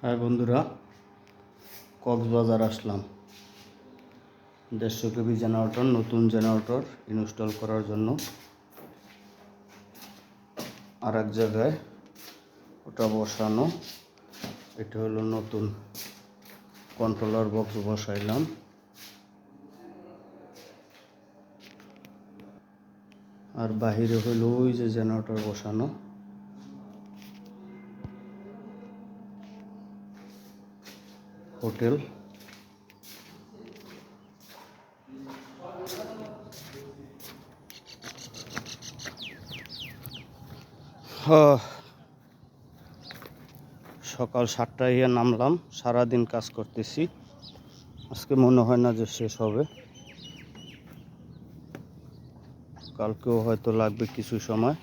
হ্যাঁ বন্ধুরা, কক্সবাজার আসলাম 150 কেবি জেনারেটর, নতুন জেনারেটর ইনস্টল করার জন্য। আর এক জায়গায় ওটা বসানো, এটা হলো নতুন কন্ট্রোলার বক্স বসাইলাম। আর বাহিরে হলো ওই যে জেনারেটর বসানো। হোটেল সকাল 7টায় নামলাম, সারাদিন কাজ করতেছি। আজকে মনে হয় না যে শেষ হবে, কালকেও হয়তো লাগবে কিছু সময়।